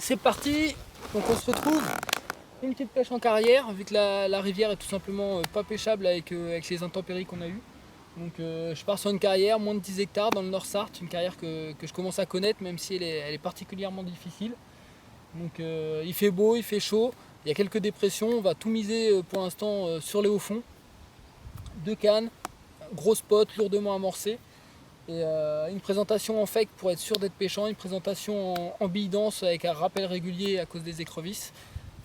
C'est parti, donc on se retrouve une petite pêche en carrière vu que la rivière est tout simplement pas pêchable avec les intempéries qu'on a eues. Donc je pars sur une carrière, moins de 10 hectares dans le Nord-Sarthe, une carrière que je commence à connaître même si elle est particulièrement difficile. Donc il fait beau, il fait chaud, il y a quelques dépressions, on va tout miser pour l'instant sur les hauts fonds. 2 cannes, gros spot, lourdement amorcé. Et une présentation en fake pour être sûr d'être pêchant, une présentation en bille dense avec un rappel régulier à cause des écrevisses.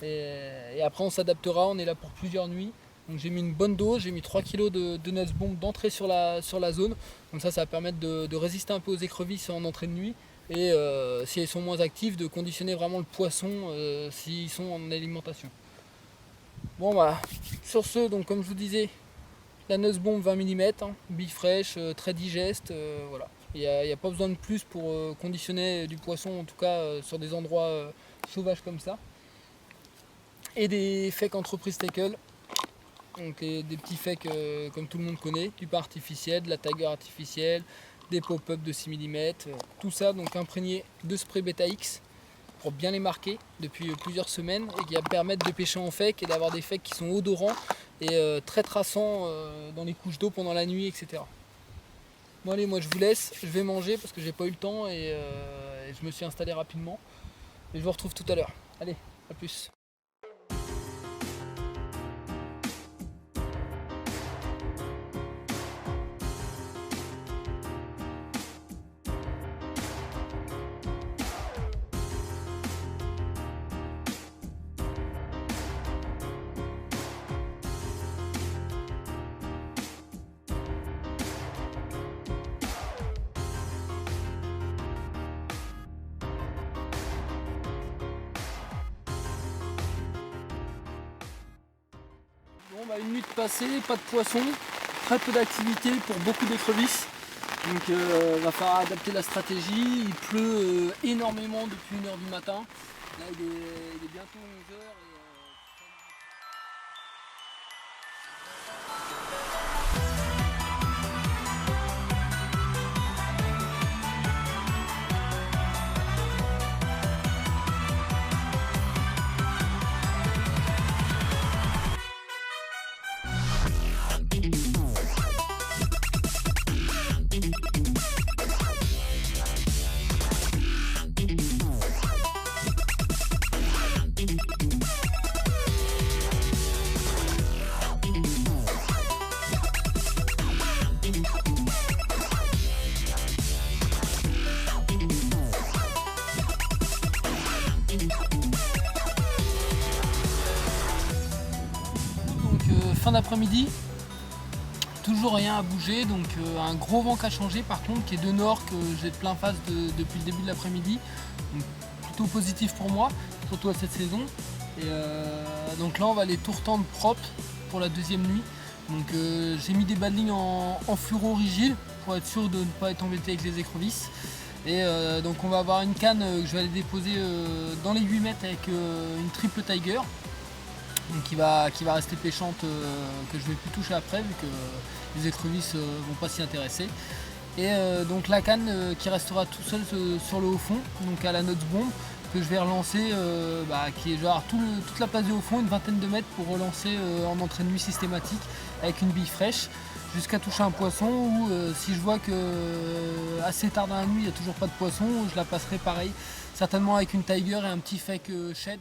Et après on s'adaptera, on est là pour plusieurs nuits. Donc j'ai mis une bonne dose, j'ai mis 3 kg de nuts bombe d'entrée sur la zone. Comme ça va permettre de résister un peu aux écrevisses en entrée de nuit. Et si elles sont moins actives, de conditionner vraiment le poisson s'ils sont en alimentation. Bon bah, sur ce, donc comme je vous disais, la nuts bombe 20 mm, bille fraîche, très digeste, voilà. Il n'y a pas besoin de plus pour conditionner du poisson, en tout cas sur des endroits sauvages comme ça. Et des fakes entreprise tackle, donc des petits fakes comme tout le monde connaît, du pain artificiel, de la tiger artificielle, des pop-up de 6 mm, tout ça donc imprégné de spray Beta X pour bien les marquer depuis plusieurs semaines et qui va permettre de pêcher en fake et d'avoir des fakes qui sont odorants et très traçants dans les couches d'eau pendant la nuit, etc. Bon allez, moi je vous laisse, je vais manger parce que j'ai pas eu le temps et je me suis installé rapidement. Et je vous retrouve tout à l'heure. Allez, à plus. Bon bah une nuit passée, pas de poisson, très peu d'activité pour beaucoup d'écrevisses. Donc va falloir adapter la stratégie. Il pleut énormément depuis 1h du matin. Là il est bientôt 11h. Fin d'après-midi, toujours rien à bouger, donc un gros vent qui a changé par contre, qui est de nord, que j'ai de plein face depuis le début de l'après-midi, donc plutôt positif pour moi, surtout à cette saison. Et donc là on va aller tout retendre propre pour la deuxième nuit. Donc j'ai mis des badlings en fluoro rigide pour être sûr de ne pas être embêté avec les écrevisses. Et donc on va avoir une canne que je vais aller déposer dans les 8 mètres avec une triple tiger. Donc qui va rester pêchante, que je ne vais plus toucher après vu que les écrevisses vont pas s'y intéresser. Et donc la canne qui restera tout seul sur le haut fond, donc à la nuts bombe, que je vais relancer, qui est genre toute la place du haut fond, une vingtaine de mètres pour relancer en entrée de nuit systématique avec une bille fraîche jusqu'à toucher un poisson, ou si je vois que assez tard dans la nuit il n'y a toujours pas de poisson, je la passerai pareil, certainement avec une tiger et un petit fake shed.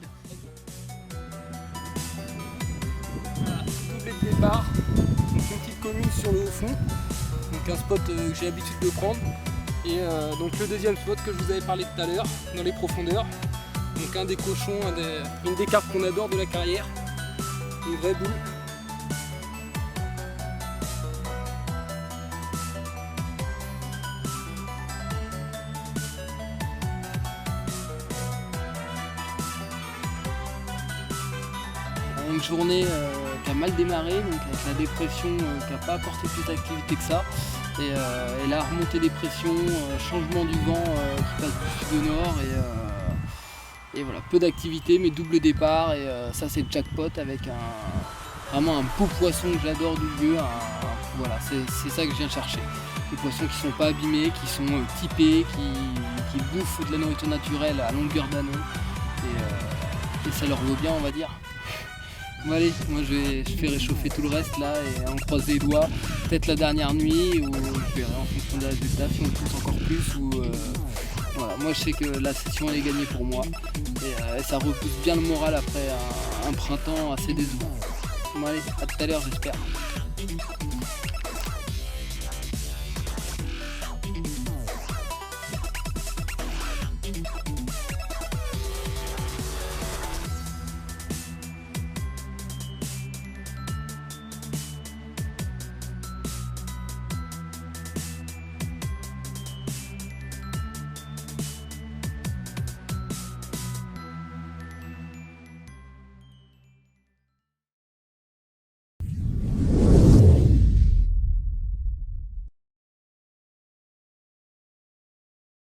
De départ, donc une petite commune sur le haut fond, donc un spot que j'ai l'habitude de prendre, et donc le deuxième spot que je vous avais parlé tout à l'heure dans les profondeurs, donc un des cochons, une des carpes qu'on adore de la carrière, une vraie boule. Une journée qui a mal démarré, donc avec la dépression qui n'a pas apporté plus d'activité que ça. Et la remontée des pressions, changement du vent qui passe du sud au nord. Et voilà, peu d'activité mais double départ. Et ça c'est le jackpot avec vraiment un beau poisson que j'adore du lieu. Voilà, c'est ça que je viens chercher. Des poissons qui ne sont pas abîmés, qui sont typés, qui bouffent de la nourriture naturelle à longueur d'année. et ça leur vaut bien, on va dire. Bon allez, moi je fais réchauffer tout le reste là et on croise les doigts, peut-être la dernière nuit ou je verrai en fonction des résultats si on pousse encore plus ou voilà. Moi je sais que la session elle est gagnée pour moi et ça repousse bien le moral après un printemps assez décevant. Bon allez, à tout à l'heure j'espère.